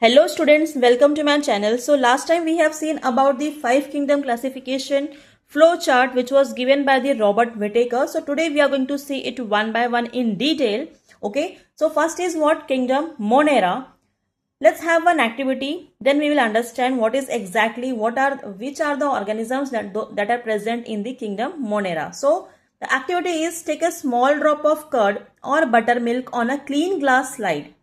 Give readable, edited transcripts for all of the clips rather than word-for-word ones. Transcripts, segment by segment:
Hello students, welcome to my channel. So last time we have seen about the 5 kingdom classification flow chart which was given by the Robert Whittaker. So today we are going to see it one by one in detail. Okay, so first is what kingdom Monera. Let's have one activity, then we will understand what is exactly which are the organisms that are present in the kingdom Monera. So the activity is take a small drop of curd or buttermilk on a clean glass slide.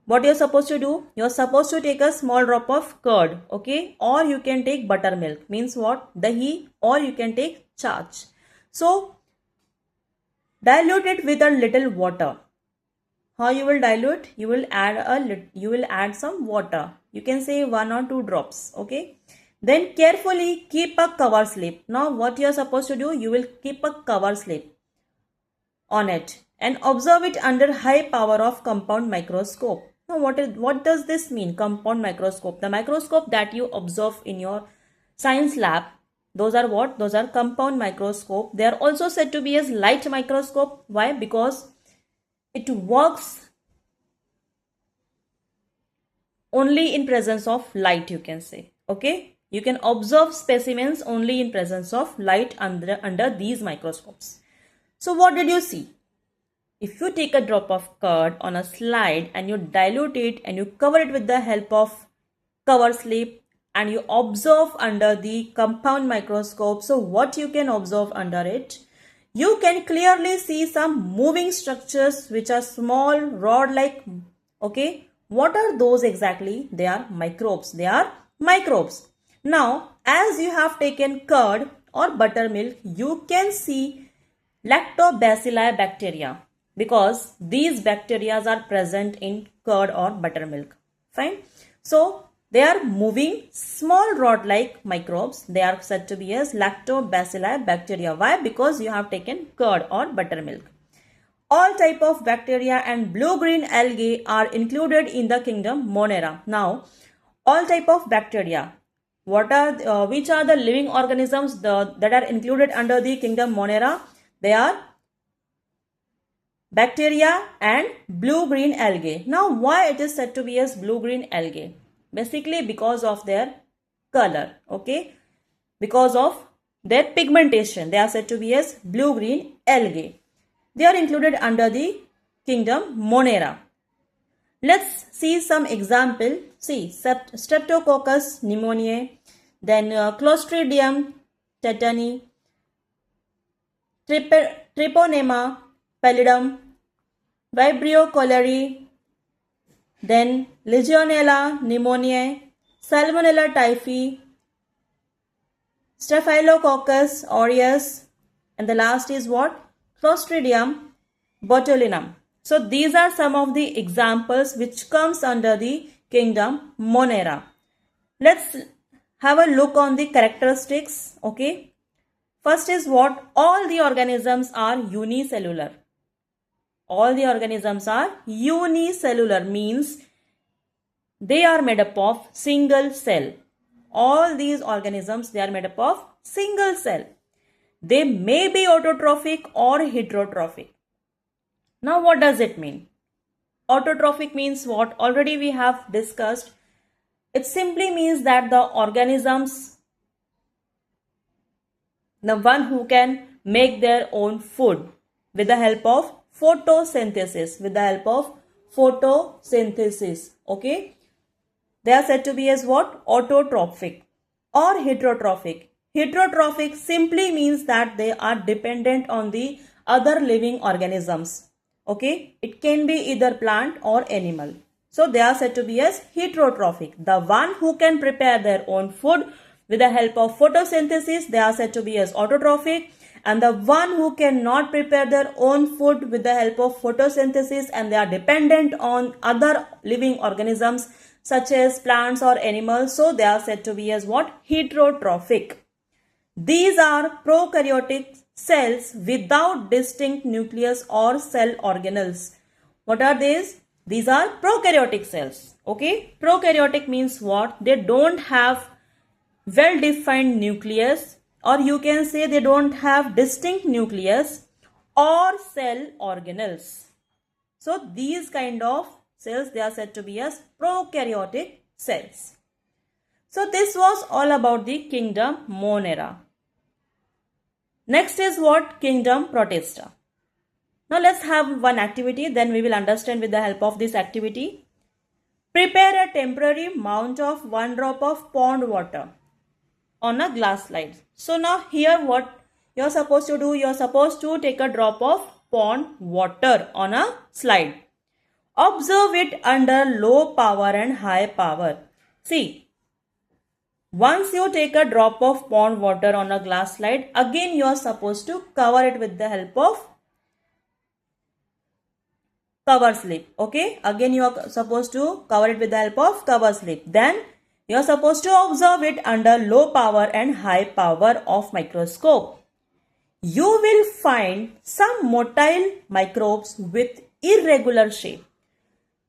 What you're supposed to do? You're supposed to take a small drop of curd, okay? Or you can take buttermilk, means what? Dahi, or you can take chaach. So, dilute it with a little water. How you will dilute? You will add some water. You can say 1 or 2 drops, okay? Then carefully keep a cover slip. Now, what you are supposed to do? You will keep a cover slip on it and observe it under high power of compound microscope. Now what does this mean, compound microscope? The microscope that you observe in your science lab, those are what? Those are compound microscope. They are also said to be as light microscope. Why? Because it works only in presence of light, you can say. Okay, you can observe specimens only in presence of light under these microscopes. So what did you see? If you take a drop of curd on a slide and you dilute it and you cover it with the help of cover slip and you observe under the compound microscope, so what you can observe under it? You can clearly see some moving structures which are small rod-like. Okay, what are those exactly? They are microbes. They are microbes. Now, as you have taken curd or buttermilk, you can see lactobacilli bacteria, because these bacteria are present in curd or buttermilk. Fine. So they are moving small rod-like microbes. They are said to be as lactobacilli bacteria. Why? Because you have taken curd or buttermilk. All type of bacteria and blue-green algae are included in the kingdom Monera. Now, all type of bacteria. Which are the living organisms that are included under the kingdom Monera? They are bacteria and blue-green algae. Now, why it is said to be as blue-green algae? Basically because of their color, okay? Because of their pigmentation, they are said to be as blue-green algae. They are included under the kingdom Monera. Let's see some example. See, Streptococcus pneumoniae, then Clostridium tetani, Treponema pallidum, Vibrio cholerae, then Legionella pneumoniae, Salmonella typhi, Staphylococcus aureus, and the last is what? Clostridium botulinum. So these are some of the examples which comes under the kingdom Monera. Let's have a look on the characteristics. Okay. First is what? All the organisms are unicellular. All the organisms are unicellular, means they are made up of single cell. All these organisms, they are made up of single cell. They may be autotrophic or heterotrophic. Now what does it mean? Autotrophic means what? Already we have discussed. It simply means that the organisms, the one who can make their own food with the help of photosynthesis, okay? They are said to be as what? Autotrophic or heterotrophic. Heterotrophic simply means that they are dependent on the other living organisms, okay? It can be either plant or animal. So they are said to be as heterotrophic. The one who can prepare their own food with the help of photosynthesis, they are said to be as autotrophic. And the one who cannot prepare their own food with the help of photosynthesis and they are dependent on other living organisms such as plants or animals, so they are said to be as what? Heterotrophic. These are prokaryotic cells without distinct nucleus or cell organelles. What are these? These are prokaryotic cells. Okay. Prokaryotic means what? They don't have well-defined nucleus, or you can say they don't have distinct nucleus or cell organelles. So these kind of cells, they are said to be as prokaryotic cells. So this was all about the kingdom Monera. Next is what? Kingdom Protista. Now let's have one activity, then we will understand with the help of this activity. Prepare a temporary mount of 1 drop of pond water on a glass slide. So now here what you are supposed to do, you are supposed to take a drop of pond water on a slide. Observe it under low power and high power. See, once you take a drop of pond water on a glass slide, again you are supposed to cover it with the help of cover slip. Okay, again you are supposed to cover it with the help of cover slip. Then you are supposed to observe it under low power and high power of microscope. You will find some motile microbes with irregular shape.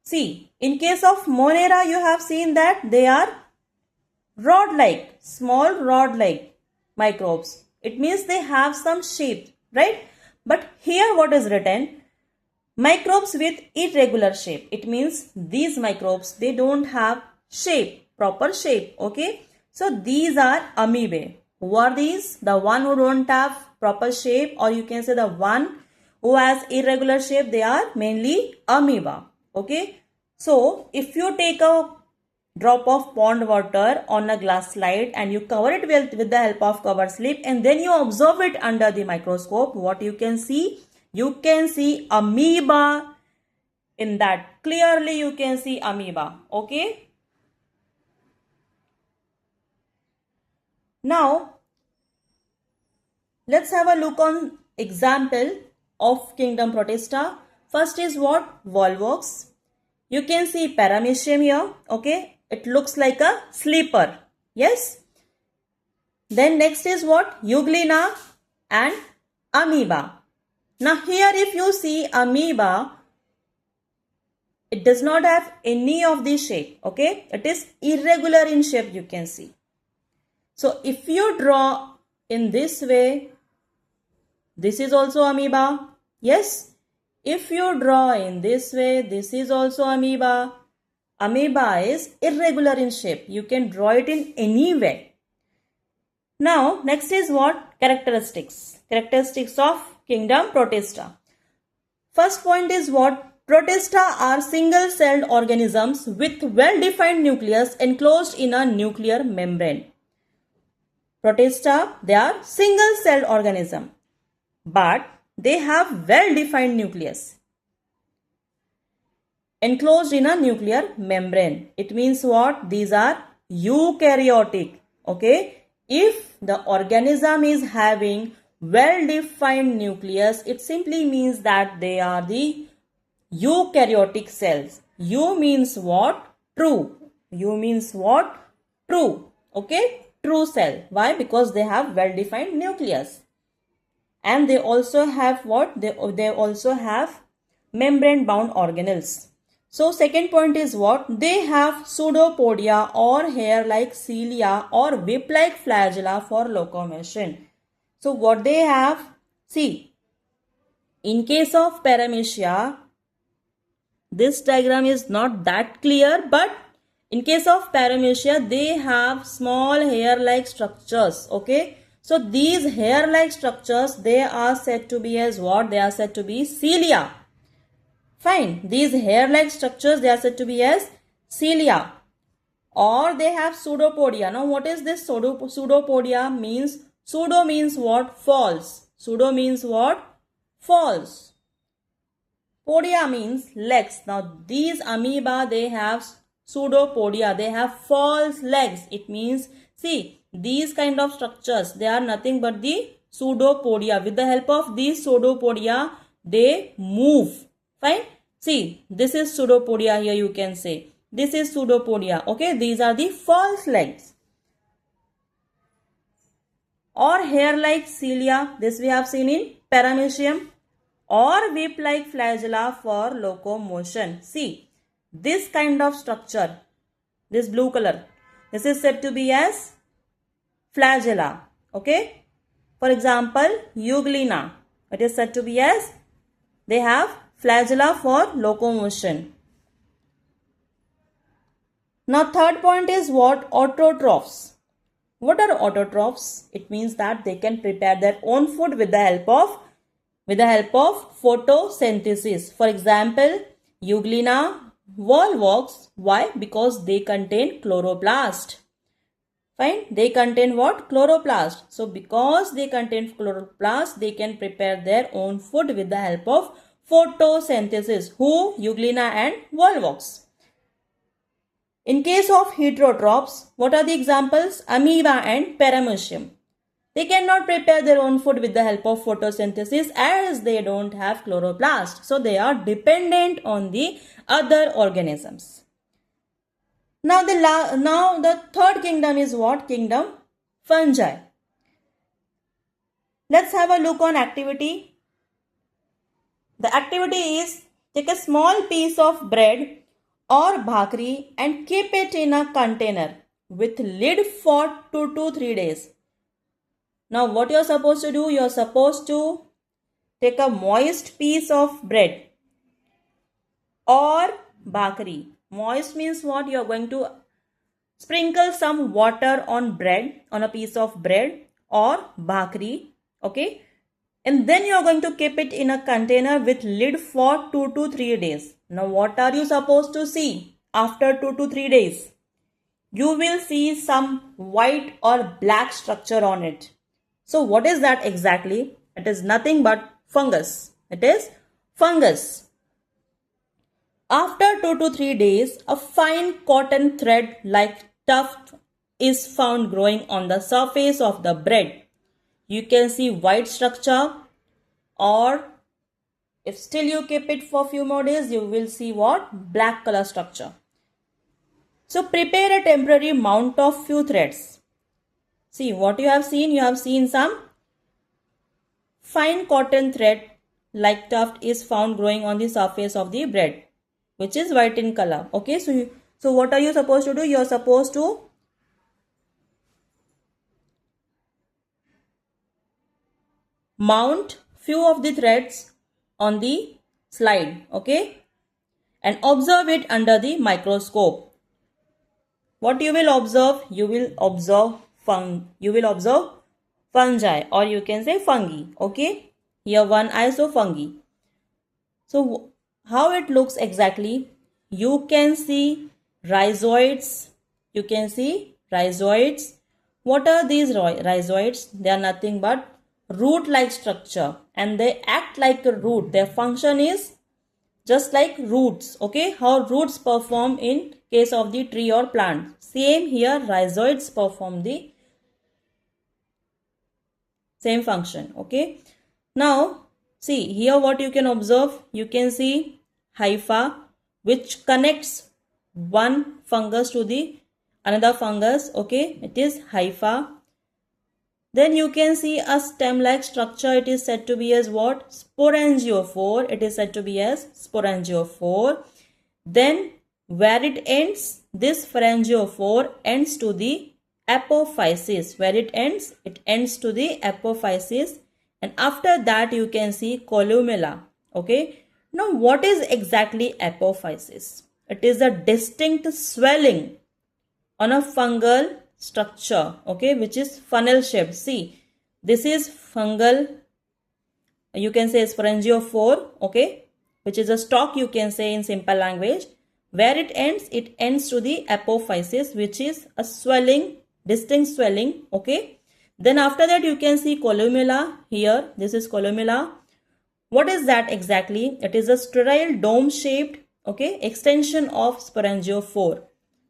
See, in case of Monera, you have seen that they are rod-like, small rod-like microbes. It means they have some shape, right? But here what is written? Microbes with irregular shape. It means these microbes, they don't have shape, proper shape, okay? So these are amoebae. Who are these? The one who don't have proper shape, or you can say the one who has irregular shape, they are mainly amoeba, okay? So if you take a drop of pond water on a glass slide and you cover it with the help of cover slip and then you observe it under the microscope, what you can see? You can see amoeba in that. Clearly you can see amoeba, okay? Now, let's have a look on example of kingdom Protista. First is what? Volvox. You can see paramecium here, okay? It looks like a sleeper, yes? Then next is what? Euglena and amoeba. Now here if you see amoeba, it does not have any of the shape, okay? It is irregular in shape, you can see. So if you draw in this way, this is also amoeba, yes? If you draw in this way, this is also amoeba. Amoeba is irregular in shape. You can draw it in any way. Now, next is what? Characteristics. Characteristics of kingdom Protista. First point is what? Protista are single-celled organisms with well-defined nucleus enclosed in a nuclear membrane. Protista, they are single-celled organism, but they have well-defined nucleus enclosed in a nuclear membrane. It means what? These are eukaryotic. Okay. If the organism is having well-defined nucleus, it simply means that they are the eukaryotic cells. Eu means what? True. Eu means what? True. Okay. True cell. Why? Because they have well-defined nucleus. And they also have what? They also have membrane-bound organelles. So second point is what? They have pseudopodia or hair-like cilia or whip-like flagella for locomotion. So what they have? See, in case of paramecia, this diagram is not that clear, but in case of paramecia, they have small hair-like structures. Okay. So these hair-like structures, they are said to be as what? They are said to be cilia. Fine. These hair-like structures, they are said to be as cilia. Or they have pseudopodia. Now what is this pseudopodia means? Pseudo means what? False. Pseudo means what? False. Podia means legs. Now these amoeba, they have pseudopodia. They have false legs. It means, see, these kind of structures, they are nothing but the pseudopodia. With the help of these pseudopodia, they move. Fine. See, this is pseudopodia here, you can say. This is pseudopodia. Okay, these are the false legs. Or hair-like cilia, this we have seen in paramecium. Or whip-like flagella for locomotion. See, this kind of structure, this blue color, this is said to be as flagella. Okay. For example, Euglena, it is said to be as, they have flagella for locomotion. Now third point is what? Autotrophs. What are autotrophs? It means that they can prepare their own food with the help of photosynthesis. For example, Euglena volvox. Why? Because they contain chloroplast. Fine. They contain what? Chloroplast. So because they contain chloroplast, they can prepare their own food with the help of photosynthesis. Who? Euglena and volvox. In case of heterotrophs, what are the examples? Amoeba and paramecium. They cannot prepare their own food with the help of photosynthesis as they don't have chloroplast. So they are dependent on the other organisms. Now the third kingdom is what? Kingdom fungi. Let's have a look on activity. The activity is take a small piece of bread or bhakri and keep it in a container with lid for 2 to 3 days. Now what you are supposed to do? You are supposed to take a moist piece of bread or bhakri. Moist means what? You are going to sprinkle some water on bread, on a piece of bread or bhakri. Okay. And then you are going to keep it in a container with lid for 2 to 3 days. Now what are you supposed to see after 2 to 3 days? You will see some white or black structure on it. So what is that exactly? It is nothing but fungus. It is fungus. After 2 to 3 days, a fine cotton thread like tuft is found growing on the surface of the bread. You can see white structure, or if still you keep it for few more days, you will see what? Black color structure. So prepare a temporary mount of few threads. See what you have seen. You have seen some fine cotton thread like tuft is found growing on the surface of the bread, which is white in color. Okay, so what are you supposed to do? You are supposed to mount few of the threads on the slide, okay, and observe it under the microscope. What you will observe? You will observe fungi, or you can say fungi. Okay, here one eye, so fungi. So how it looks exactly? You can see rhizoids. You can see rhizoids. What are these rhizoids? They are nothing but root-like structure, and they act like a root. Their function is just like roots. Okay, how roots perform in case of the tree or plant. Same here, rhizoids perform the same function. Okay, now see here what you can observe. You can see hypha, which connects one fungus to the another fungus. Okay, it is hypha. Then you can see a stem-like structure. It is said to be as what? Sporangiophore. It is said to be as sporangiophore. Then where it ends, this pharangiophore ends to the apophysis. Where it ends? It ends to the apophysis. And after that you can see columella. Okay. Now what is exactly apophysis? It is a distinct swelling on a fungal structure, okay, which is funnel shaped. See, this is fungal, you can say sporangiophore, okay, which is a stalk, you can say in simple language. Where it ends to the apophysis, which is a swelling, distinct swelling, okay. Then after that you can see columella here. This is columella. What is that exactly? It is a sterile dome shaped, okay, extension of sporangiophore.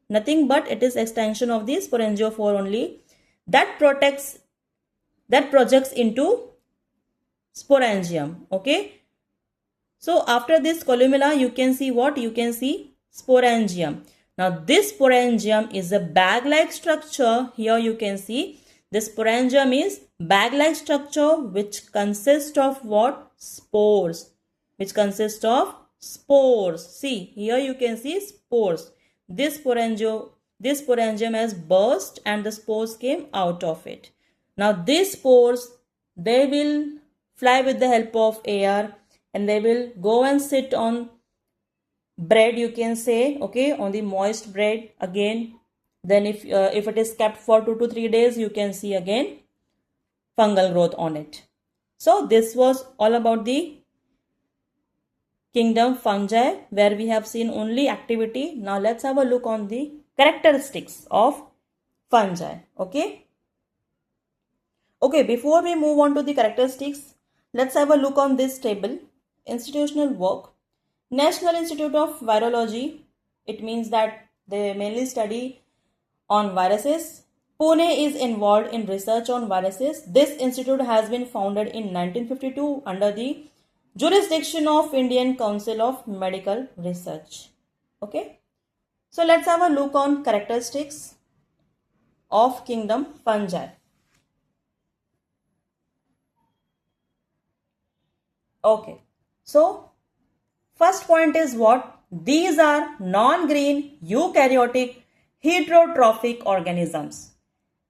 Nothing but it is extension of the sporangiophore only that projects into sporangium. Okay. So after this columella, you can see what? You can see sporangium. Now this sporangium is a bag-like structure. Here you can see this sporangium is bag-like structure which consists of what? Spores. Which consists of spores. See, here you can see spores. This sporangium has burst and the spores came out of it. Now these spores, they will fly with the help of air and they will go and sit on bread you can say, okay, on the moist bread again. Then if it is kept for 2 to 3 days, you can see again fungal growth on it. So this was all about the kingdom fungi, where we have seen only activity. Now let's have a look on the characteristics of fungi. Okay, before we move on to the characteristics, let's have a look on this table. Institutional work. National Institute of Virology. It means that they mainly study on viruses. Pune is involved in research on viruses. This institute has been founded in 1952 under the jurisdiction of Indian Council of Medical Research. Okay. So let's have a look on characteristics of kingdom fungi. Okay. So first point is what? These are non-green eukaryotic heterotrophic organisms.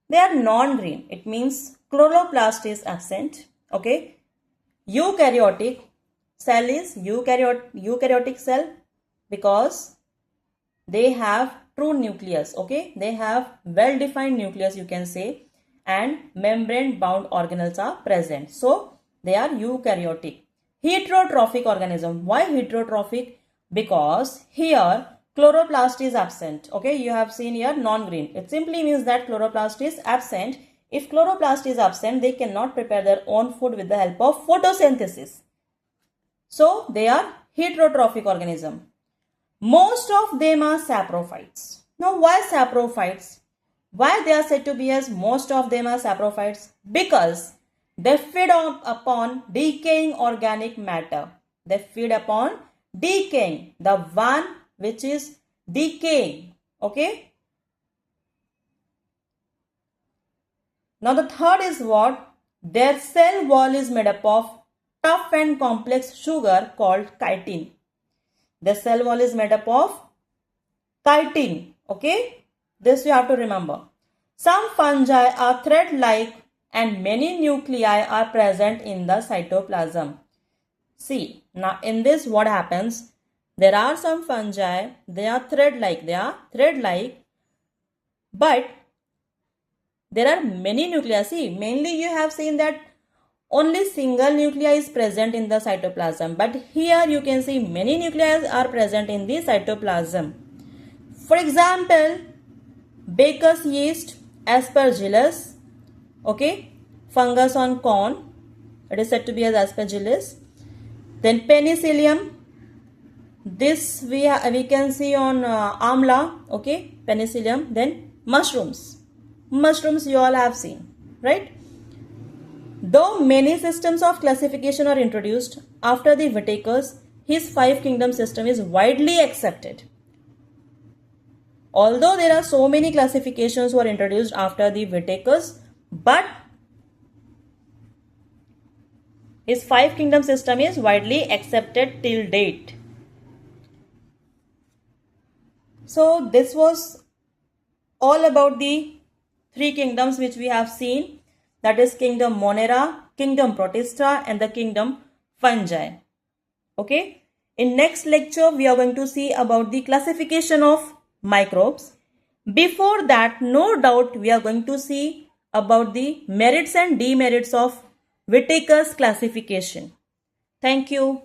They are non-green. It means chloroplast is absent. Okay. Eukaryotic cell is eukaryotic cell because they have true nucleus. Okay. They have well-defined nucleus, you can say, and membrane-bound organelles are present. So they are eukaryotic. Heterotrophic organism. Why heterotrophic? Because here chloroplast is absent. Okay, you have seen here non-green. It simply means that chloroplast is absent. If chloroplast is absent, they cannot prepare their own food with the help of photosynthesis. So they are heterotrophic organism. Most of them are saprophytes. Now why saprophytes? Why they are said to be as most of them are saprophytes? Because they feed upon decaying organic matter. They feed upon decaying, the one which is decaying. Okay. Now the third is what? Their cell wall is made up of tough and complex sugar called chitin. The cell wall is made up of chitin. Okay. This you have to remember. Some fungi are thread-like and many nuclei are present in the cytoplasm. See, now in this what happens? There are some fungi, they are thread-like, but there are many nuclei. See, mainly you have seen that only single nuclei is present in the cytoplasm, but here you can see many nuclei are present in the cytoplasm. For example, Baker's yeast, Aspergillus, okay, fungus on corn, it is said to be as Aspergillus. Then penicillium, this we can see on amla, okay, penicillium. Then mushrooms you all have seen, right? Though many systems of classification are introduced after the Whitaker's, his 5 kingdom system is widely accepted. Although there are so many classifications were introduced after the Whitaker's, but his 5 kingdom system is widely accepted till date. So this was all about the 3 kingdoms which we have seen, that is kingdom Monera, kingdom Protista and the kingdom Fungi. Okay. In next lecture we are going to see about the classification of microbes. Before that, no doubt we are going to see about the merits and demerits of Whitaker's classification. Thank you.